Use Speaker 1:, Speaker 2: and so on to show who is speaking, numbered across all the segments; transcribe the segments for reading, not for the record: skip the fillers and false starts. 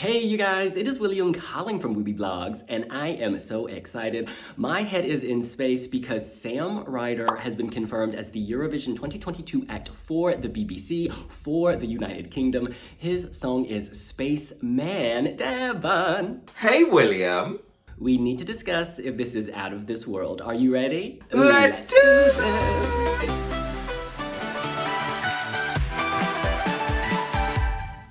Speaker 1: Hey you guys, it is William calling from Wiwibloggs, and I am so excited. My head is in space because Sam Ryder has been confirmed as the Eurovision 2022 act for the BBC, for the United Kingdom. His song is Spaceman Devon.
Speaker 2: Hey William.
Speaker 1: We need to discuss if this is out of this world. Are you ready?
Speaker 2: Let's do this!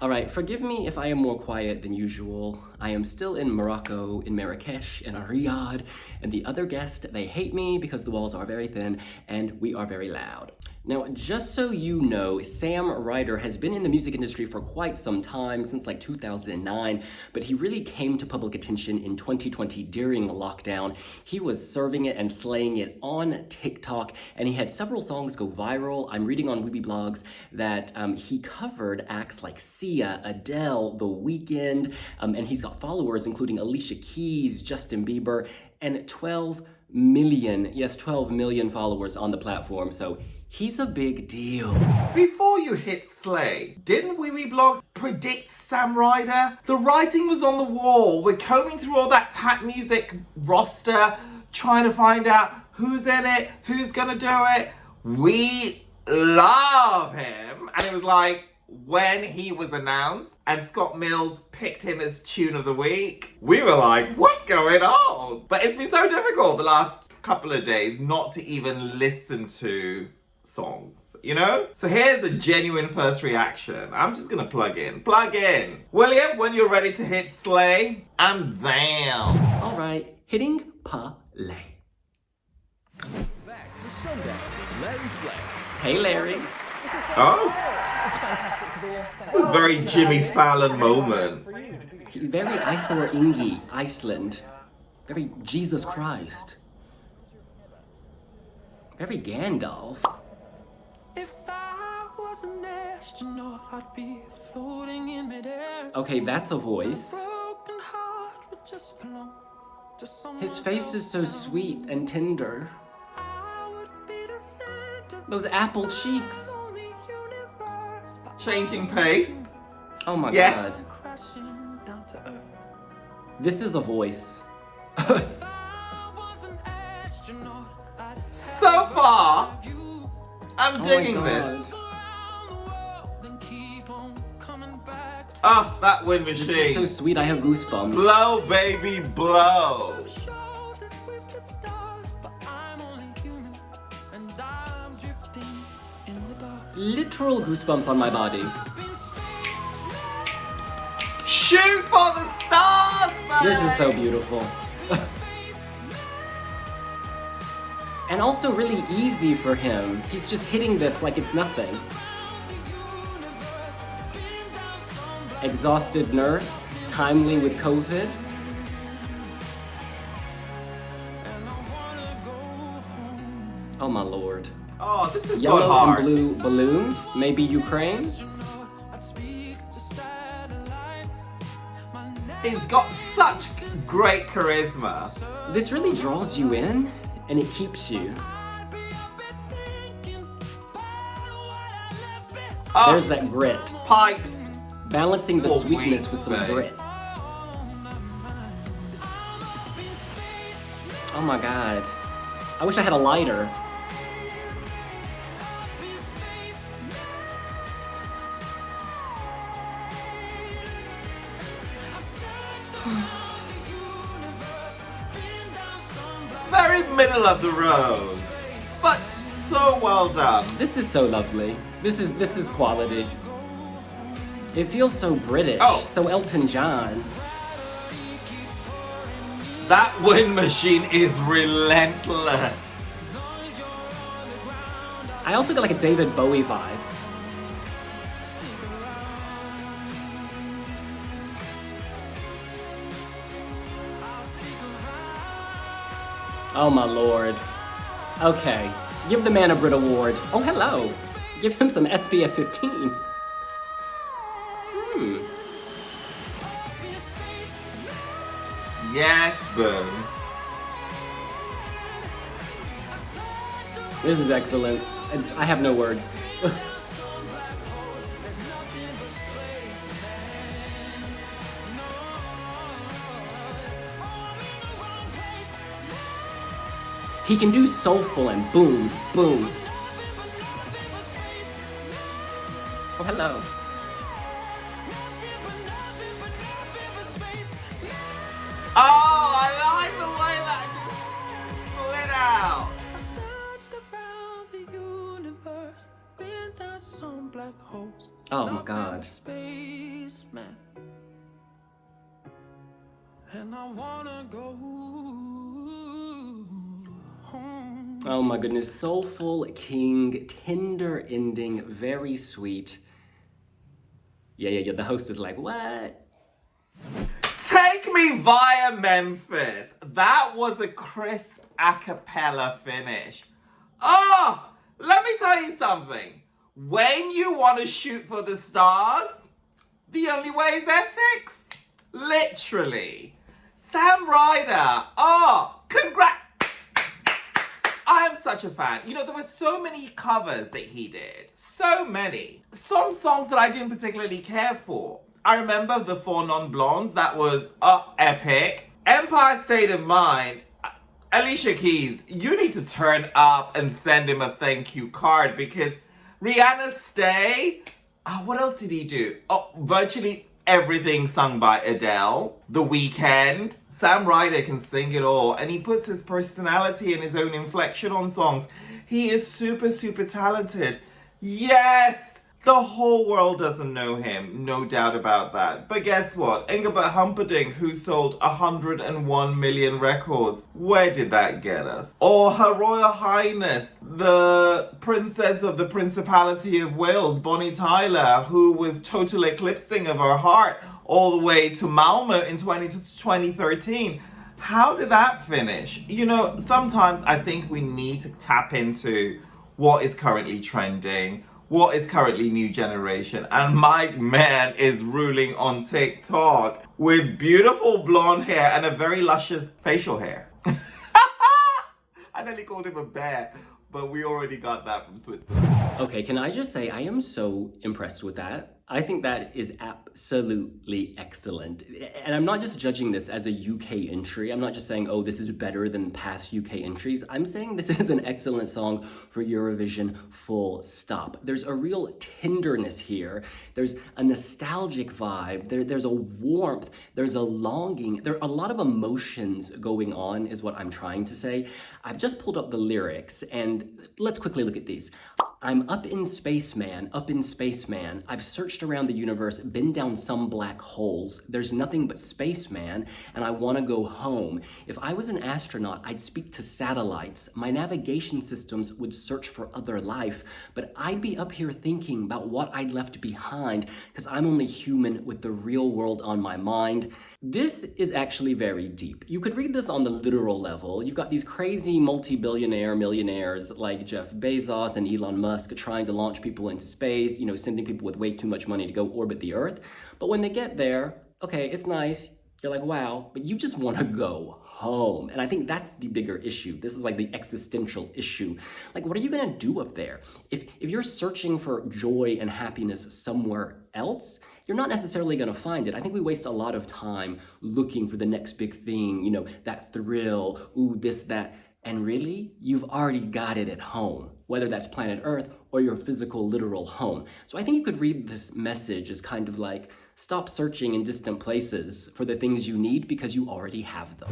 Speaker 1: Alright, forgive me if I am more quiet than usual. I am still in Morocco, in Marrakesh, in Riyadh, and the other guests, they hate me because the walls are very thin and we are very loud. Now, just so you know, Sam Ryder has been in the music industry for quite some time, since like 2009, but he really came to public attention in 2020 during lockdown. He was serving it and slaying it on TikTok, and he had several songs go viral. I'm reading on Wiwibloggs that he covered acts like Sia, Adele, The Weeknd, and he's got followers including Alicia Keys, Justin Bieber, and 12 million followers on the platform, so he's a big deal.
Speaker 2: Before you hit slay, didn't Wiwibloggs predict Sam Ryder? The writing was on the wall. We're combing through all that tap music roster, trying to find out who's in it, who's gonna do it. We love him. And it was like, when he was announced and Scott Mills picked him as Tune of the Week, we were like, what's going on? But it's been so difficult the last couple of days not to even listen to songs, you know? So here's the genuine first reaction. I'm just gonna plug in. William, when you're ready to hit slay, I'm down.
Speaker 1: All right, hitting play.
Speaker 3: Back to Sunday, Larry's Play.
Speaker 1: Hey, Larry.
Speaker 2: Oh,
Speaker 3: It's fantastic to be here.
Speaker 2: this is very Jimmy Fallon moment.
Speaker 1: Very Eithor Ingi, Iceland. Very Jesus Christ. Very Gandalf.
Speaker 4: If I was an astronaut, I'd be floating in midair.
Speaker 1: Okay, that's a voice.
Speaker 4: Broken heart would just belong to someone
Speaker 1: His face is so sweet and tender.
Speaker 4: I would be the center
Speaker 1: Those apple cheeks.
Speaker 4: of the universe, but
Speaker 2: Changing pace.
Speaker 1: Oh my
Speaker 2: Yes.
Speaker 1: god.
Speaker 4: crashing down to earth.
Speaker 1: This is a voice.
Speaker 4: If I was an astronaut, I'd
Speaker 2: So far,
Speaker 4: have you
Speaker 2: I'm
Speaker 1: Oh my
Speaker 2: digging
Speaker 1: God.
Speaker 2: this.
Speaker 4: go around the world and keep on coming back to
Speaker 2: Ah, that wind
Speaker 1: This is
Speaker 2: machine.
Speaker 1: so sweet, I have goosebumps.
Speaker 2: Blow, baby, blow.
Speaker 4: shoulders with the stars, but I'm only human and I'm drifting in the dark.
Speaker 1: Literal goosebumps on my body.
Speaker 2: Shoot for the stars, man.
Speaker 1: This is so beautiful. And also really easy for him. He's just hitting this like it's nothing. Exhausted nurse, timely with COVID. Oh my lord.
Speaker 2: Oh, this is
Speaker 1: Yellow
Speaker 2: going
Speaker 1: and
Speaker 2: hard.
Speaker 1: blue balloons, maybe Ukraine?
Speaker 2: He's got such great charisma.
Speaker 1: This really draws you in, and it keeps you.
Speaker 2: Oh,
Speaker 1: There's that grit.
Speaker 2: pipes.
Speaker 1: Balancing the
Speaker 2: For
Speaker 1: sweetness
Speaker 2: weeks,
Speaker 1: with some
Speaker 2: babe.
Speaker 1: grit. Oh my god. I wish I had a lighter.
Speaker 2: Very middle of the road. But so well done.
Speaker 1: This is so lovely. This is quality. It feels so British,
Speaker 2: Oh.
Speaker 1: so Elton John.
Speaker 2: That wind machine is relentless.
Speaker 1: I also got like a David Bowie vibe. Oh my lord. Okay, give the man a Brit Award. Oh hello. Give him some SPF 15.
Speaker 2: Yes, boom.
Speaker 1: This is excellent. I have no words. He can do soulful and boom, boom. Oh, hello.
Speaker 2: Oh, I like the way that just split out.
Speaker 4: I've searched around the universe, been down some black holes.
Speaker 1: Oh my
Speaker 4: Not
Speaker 1: God.
Speaker 4: found a spaceman. And I wanna go home.
Speaker 1: Oh my goodness, soulful king, tender ending, very sweet. Yeah, the host is like, what?
Speaker 2: Take Me Via Memphis. That was a crisp a cappella finish. Oh, let me tell you something. When you want to shoot for the stars, the only way is Essex. Literally. Sam Ryder. Oh, congrats. I am such a fan. You know, there were so many covers that he did. So many. Some songs that I didn't particularly care for. I remember the Four Non-Blondes. That was epic. Empire State of Mind. Alicia Keys, you need to turn up and send him a thank you card because Rihanna's Stay. What else did he do? Oh, virtually everything sung by Adele. The Weeknd. Sam Ryder can sing it all, and he puts his personality and his own inflection on songs. He is super, super talented. Yes! The whole world doesn't know him, no doubt about that. But guess what? Engelbert Humperdinck, who sold 101 million records, where did that get us? Or Her Royal Highness, the Princess of the Principality of Wales, Bonnie Tyler, who was total eclipsing of her heart all the way to Malmo in 2013. How did that finish? You know, sometimes I think we need to tap into what is currently trending, what is currently new generation, and my man is ruling on TikTok with beautiful blonde hair and a very luscious facial hair. I nearly called him a bear, but we already got that from Switzerland.
Speaker 1: Okay, can I just say I am so impressed with that. I think that is absolutely excellent. And I'm not just judging this as a UK entry. I'm not just saying, oh, this is better than past UK entries. I'm saying this is an excellent song for Eurovision, full stop. There's a real tenderness here. There's a nostalgic vibe. There's a warmth. There's a longing. There are a lot of emotions going on, is what I'm trying to say. I've just pulled up the lyrics, and let's quickly look at these. I'm up in spaceman, up in spaceman. I've searched around the universe, been down some black holes. There's nothing but spaceman, and I want to go home. If I was an astronaut, I'd speak to satellites. My navigation systems would search for other life, but I'd be up here thinking about what I'd left behind, because I'm only human with the real world on my mind. This is actually very deep. You could read this on the literal level. You've got these crazy multi-billionaire millionaires like Jeff Bezos and Elon Musk trying to launch people into space, you know, sending people with way too much money to go orbit the Earth. But when they get there, okay, it's nice. You're like, wow, but you just want to go home. And I think that's the bigger issue. This is like the existential issue. Like, what are you going to do up there? If you're searching for joy and happiness somewhere else, you're not necessarily going to find it. I think we waste a lot of time looking for the next big thing, you know, that thrill, ooh, this, that. And really, you've already got it at home, whether that's planet Earth or your physical, literal home. So I think you could read this message as kind of like, stop searching in distant places for the things you need because you already have them.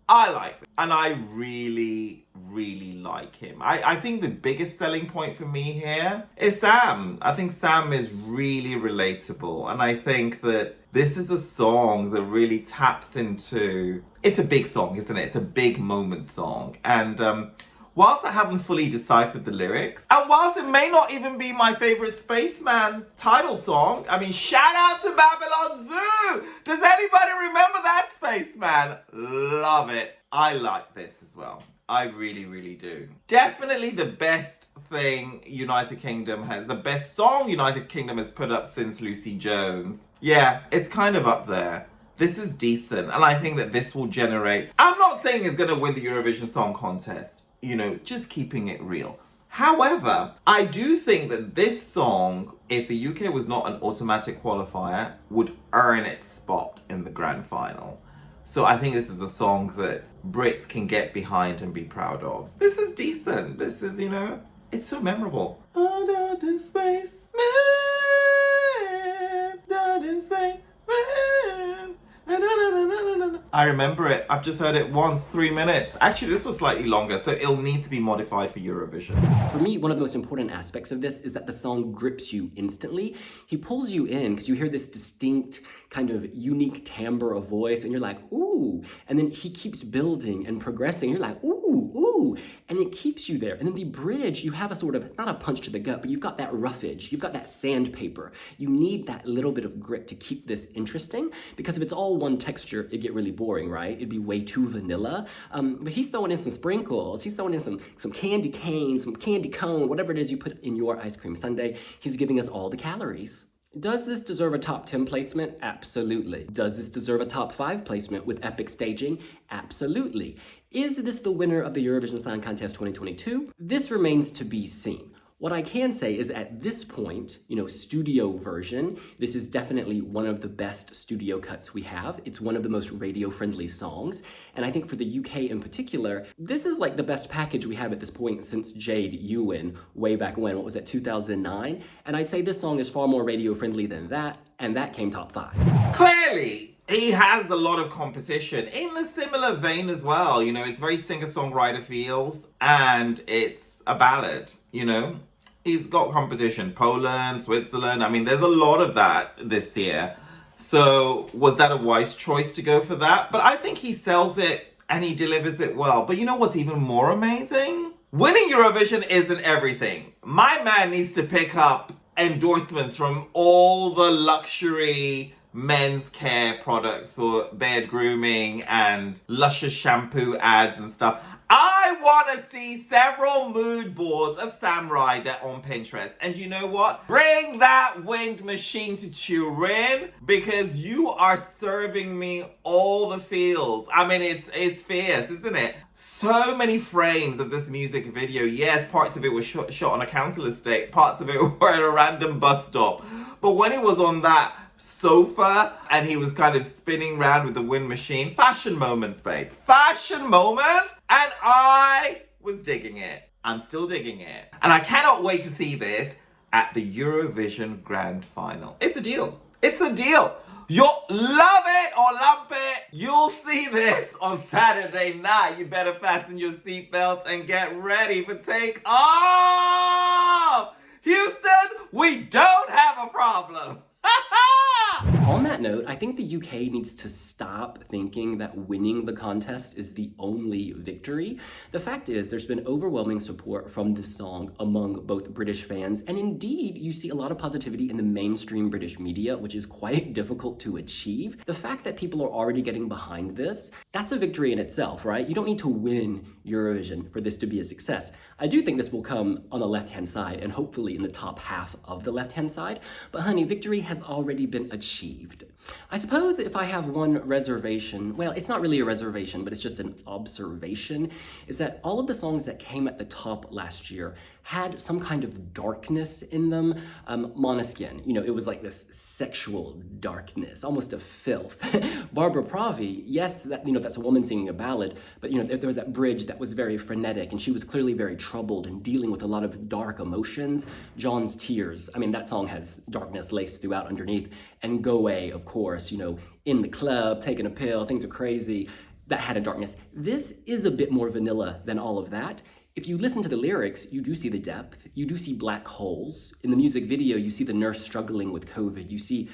Speaker 2: I like it. And I really, really like him. I think the biggest selling point for me here is Sam. I think Sam is really relatable. And I think that this is a song that really taps into... It's a big song, isn't it? It's a big moment song. And whilst I haven't fully deciphered the lyrics, and whilst it may not even be my favorite Spaceman title song, I mean, shout out to Babylon Zoo! Does anybody remember that Spaceman? Love it. I like this as well. I really, really do. Definitely the best thing United Kingdom has, the best song United Kingdom has put up since Lucy Jones. Yeah, it's kind of up there. This is decent, and I think that this will generate... I'm not saying it's going to win the Eurovision Song Contest, you know, just keeping it real. However, I do think that this song, if the UK was not an automatic qualifier, would earn its spot in the grand final. So I think this is a song that Brits can get behind and be proud of. This is decent. This is, it's so memorable. Under the space, man, under the space, man. I remember it. I've just heard it once, 3 minutes. Actually, this was slightly longer, so it'll need to be modified for Eurovision.
Speaker 1: For me, one of the most important aspects of this is that the song grips you instantly. He pulls you in because you hear this distinct kind of unique timbre of voice and you're like, ooh. And then he keeps building and progressing. You're like, ooh, ooh. And it keeps you there. And then the bridge, you have a sort of, not a punch to the gut, but you've got that roughage. You've got that sandpaper. You need that little bit of grit to keep this interesting, because if it's all one texture, it'd get really boring, right? It'd be way too vanilla. But he's throwing in some sprinkles. He's throwing in some candy cane, some candy cone, whatever it is you put in your ice cream sundae. He's giving us all the calories. Does this deserve a top 10 placement? Absolutely. Does this deserve a top 5 placement with epic staging? Absolutely. Is this the winner of the Eurovision Song Contest 2022? This remains to be seen. What I can say is at this point, studio version, this is definitely one of the best studio cuts we have. It's one of the most radio-friendly songs. And I think for the UK in particular, this is like the best package we have at this point since Jade Ewan way back when, 2009? And I'd say this song is far more radio-friendly than that, and that came top 5.
Speaker 2: Clearly, he has a lot of competition in a similar vein as well. It's very singer-songwriter feels, and it's a ballad, He's got competition. Poland, Switzerland. I mean, there's a lot of that this year. So was that a wise choice to go for that? But I think he sells it and he delivers it well. But you know what's even more amazing? Winning Eurovision isn't everything. My man needs to pick up endorsements from all the luxury men's care products for beard grooming and luscious shampoo ads and stuff. I want to see several mood boards of Sam Ryder on Pinterest. And you know what? Bring that wind machine to Turin, because you are serving me all the feels. I mean, it's fierce, isn't it? So many frames of this music video. Yes, parts of it were shot on a council estate. Parts of it were at a random bus stop. But when it was on that sofa and he was kind of spinning around with the wind machine, fashion moments, babe. Fashion moments! And I was digging it. I'm still digging it. And I cannot wait to see this at the Eurovision Grand Final. It's a deal. It's a deal. You'll love it or lump it. You'll see this on Saturday night. You better fasten your seatbelts and get ready for take off. Houston, we don't have a problem.
Speaker 1: On that note, I think the UK needs to stop thinking that winning the contest is the only victory. The fact is, there's been overwhelming support from this song among both British fans, and indeed, you see a lot of positivity in the mainstream British media, which is quite difficult to achieve. The fact that people are already getting behind this, that's a victory in itself, right? You don't need to win Eurovision for this to be a success. I do think this will come on the left-hand side, and hopefully in the top half of the left-hand side, but honey, victory has already been achieved. I suppose if I have one reservation, well, it's not really a reservation, but it's just an observation, is that all of the songs that came at the top last year had some kind of darkness in them. Måneskin, it was like this sexual darkness, almost a filth. Barbara Pravi, yes, that's a woman singing a ballad, but there was that bridge that was very frenetic, and she was clearly very troubled and dealing with a lot of dark emotions. John's Tears, that song has darkness laced throughout underneath. And Go Away, of course, in the club, taking a pill, things are crazy. That had a darkness. This is a bit more vanilla than all of that. If you listen to the lyrics, you do see the depth. You do see black holes. In the music video, you see the nurse struggling with COVID. You see,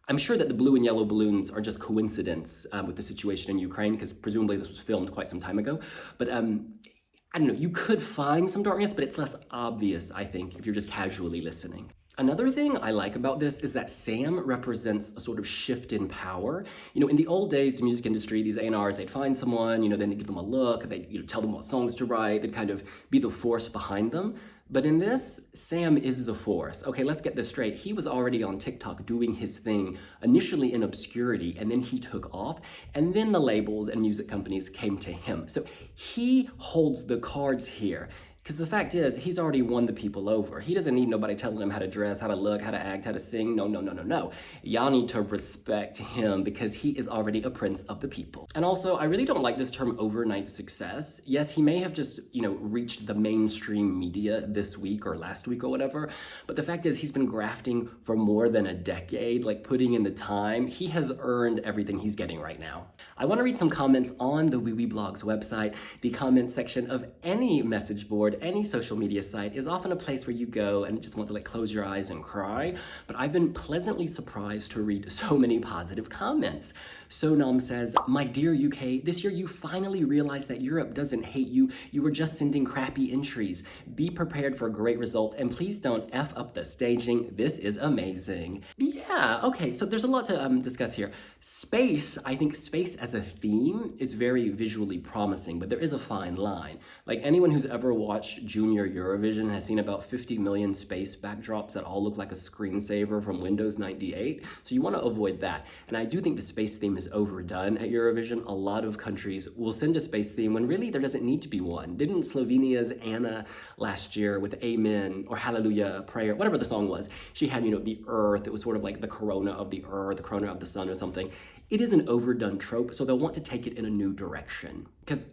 Speaker 1: I'm sure that the blue and yellow balloons are just coincidence with the situation in Ukraine, because presumably this was filmed quite some time ago. But I don't know, you could find some darkness, but it's less obvious, I think, if you're just casually listening. Another thing I like about this is that Sam represents a sort of shift in power. In the old days, the music industry, these A&Rs, they'd find someone, then they'd give them a look, they'd tell them what songs to write, they'd kind of be the force behind them. But in this, Sam is the force. Okay, let's get this straight. He was already on TikTok doing his thing, initially in obscurity, and then he took off, and then the labels and music companies came to him. So he holds the cards here. Because the fact is, he's already won the people over. He doesn't need nobody telling him how to dress, how to look, how to act, how to sing. No, no, no, no, no. Y'all need to respect him because he is already a prince of the people. And also, I really don't like this term overnight success. Yes, he may have just, reached the mainstream media this week or last week or whatever, but the fact is he's been grafting for more than a decade, like putting in the time. He has earned everything he's getting right now. I want to read some comments on the Wiwibloggs website. The comment section of any message board, any social media site is often a place where you go and just want to close your eyes and cry, but I've been pleasantly surprised to read so many positive comments. Sonam says, "My dear UK, this year you finally realized that Europe doesn't hate you. You were just sending crappy entries. Be prepared for great results and please don't F up the staging. This is amazing." Yeah, okay, so there's a lot to discuss here. Space, I think space as a theme is very visually promising, but there is a fine line. Anyone who's ever watched Junior Eurovision has seen about 50 million space backdrops that all look like a screensaver from Windows 98, so you want to avoid that. And I do think the space theme is overdone at Eurovision. A lot of countries will send a space theme when really there doesn't need to be one. Didn't Slovenia's Anna last year with Amen or Hallelujah Prayer, whatever the song was, she had, the earth, it was sort of like the corona of the earth, the corona of the sun or something. It is an overdone trope, so they'll want to take it in a new direction. Because,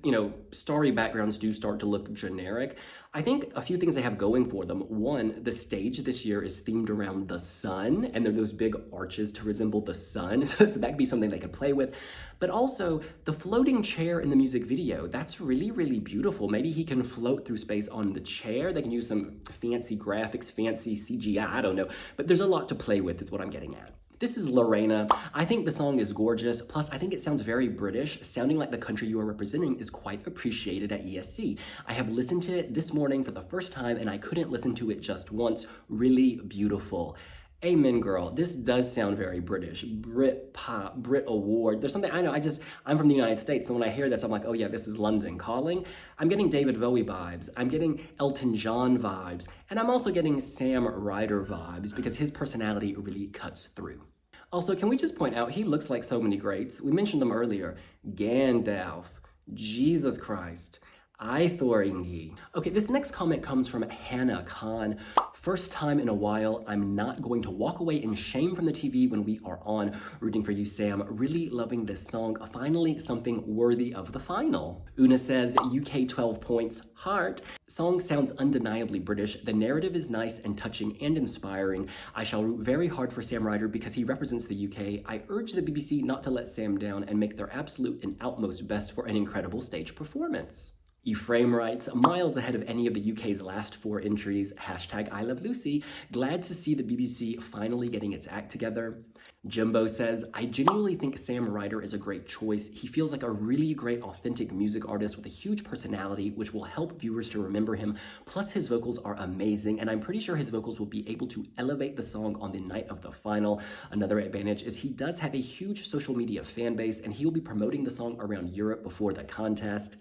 Speaker 1: starry backgrounds do start to look generic. I think a few things they have going for them. One, the stage this year is themed around the sun, and there are those big arches to resemble the sun, so that could be something they could play with. But also, the floating chair in the music video, that's really, really beautiful. Maybe he can float through space on the chair. They can use some fancy graphics, fancy CGI, I don't know. But there's a lot to play with, is what I'm getting at. This is Lorena. I think the song is gorgeous, plus I think it sounds very British, sounding like the country you are representing is quite appreciated at ESC. I have listened to it this morning for the first time and I couldn't listen to it just once. Really beautiful. Amen, girl. This does sound very British. Brit pop, Brit award. There's something, I know, I'm from the United States, and when I hear this, I'm like, oh yeah, this is London calling. I'm getting David Bowie vibes. I'm getting Elton John vibes. And I'm also getting Sam Ryder vibes because his personality really cuts through. Also, can we just point out, he looks like so many greats. We mentioned them earlier. Gandalf, Jesus Christ, Aithoringi. Okay, this next comment comes from Hannah Khan. First time in a while, I'm not going to walk away in shame from the TV when we are on. Rooting for you, Sam. Really loving this song. Finally, something worthy of the final. Una says, UK 12 points, heart. Song sounds undeniably British. The narrative is nice and touching and inspiring. I shall root very hard for Sam Ryder because he represents the UK. I urge the BBC not to let Sam down and make their absolute and utmost best for an incredible stage performance. Ephraim writes, miles ahead of any of the UK's last 4 entries, hashtag I love Lucy, glad to see the BBC finally getting its act together. Jimbo says, I genuinely think Sam Ryder is a great choice. He feels like a really great authentic music artist with a huge personality, which will help viewers to remember him. Plus his vocals are amazing, and I'm pretty sure his vocals will be able to elevate the song on the night of the final. Another advantage is he does have a huge social media fan base, and he will be promoting the song around Europe before the contest.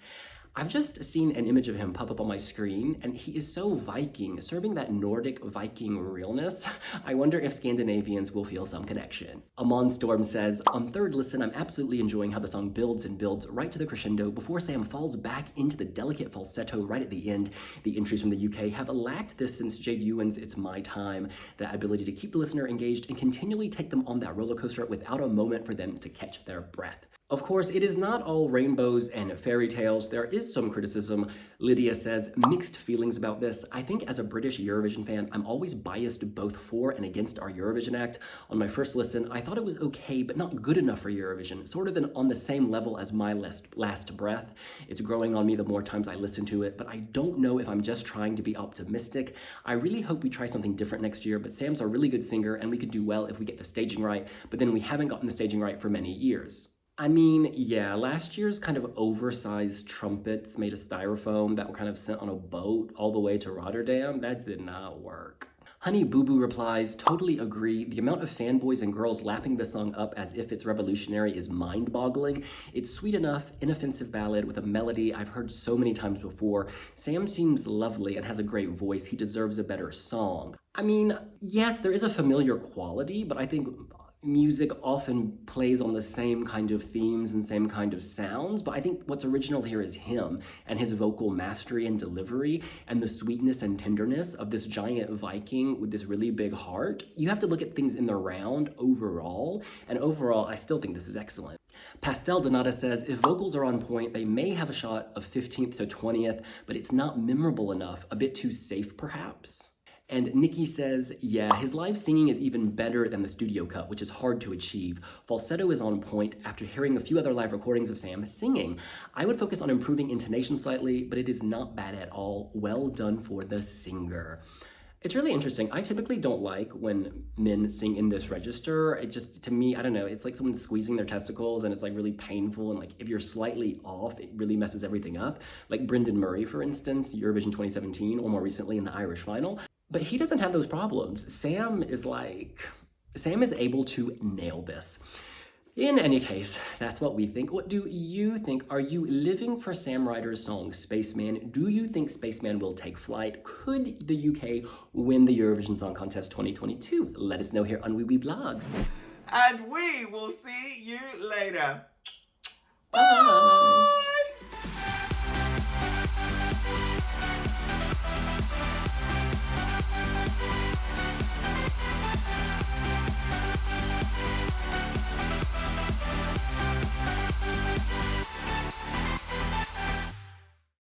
Speaker 1: I've just seen an image of him pop up on my screen, and he is so Viking, serving that Nordic Viking realness. I wonder if Scandinavians will feel some connection. Amon Storm says, on third listen, I'm absolutely enjoying how the song builds and builds right to the crescendo before Sam falls back into the delicate falsetto right at the end. The entries from the UK have lacked this since Jade Ewan's It's My Time, the ability to keep the listener engaged and continually take them on that roller coaster without a moment for them to catch their breath. Of course, it is not all rainbows and fairy tales. There is some criticism. Lydia says, mixed feelings about this. I think as a British Eurovision fan, I'm always biased both for and against our Eurovision act. On my first listen, I thought it was okay, but not good enough for Eurovision, sort of on the same level as My Last Breath. It's growing on me the more times I listen to it, but I don't know if I'm just trying to be optimistic. I really hope we try something different next year, but Sam's a really good singer, and we could do well if we get the staging right, but then we haven't gotten the staging right for many years. I mean, yeah, last year's kind of oversized trumpets made of styrofoam that were kind of sent on a boat all the way to Rotterdam, that did not work. Honey Boo Boo replies, totally agree. The amount of fanboys and girls lapping the song up as if it's revolutionary is mind-boggling. It's sweet enough, inoffensive ballad with a melody I've heard so many times before. Sam seems lovely and has a great voice. He deserves a better song. I mean, yes, there is a familiar quality, but I think music often plays on the same kind of themes and same kind of sounds, but I think what's original here is him and his vocal mastery and delivery and the sweetness and tenderness of this giant Viking with this really big heart. You have to look at things in the round overall, and overall, I still think this is excellent. Pastel Donata says, if vocals are on point, they may have a shot of 15th to 20th, but it's not memorable enough, a bit too safe perhaps. And Nikki says, yeah, his live singing is even better than the studio cut, which is hard to achieve. Falsetto is on point after hearing a few other live recordings of Sam singing. I would focus on improving intonation slightly, but it is not bad at all. Well done for the singer. It's really interesting. I typically don't like when men sing in this register. It just, to me, I don't know, it's like someone squeezing their testicles and it's like really painful, and like if you're slightly off, it really messes everything up. Like Brendan Murray, for instance, Eurovision 2017, or more recently in the Irish final. But he doesn't have those problems. Sam is able to nail this. In any case, that's what we think. What do you think? Are you living for Sam Ryder's song Spaceman? Do you think Spaceman will take flight? Could the UK win the Eurovision Song Contest 2022? Let us know here on Wiwibloggs.
Speaker 2: And we will see you later.
Speaker 1: Bye.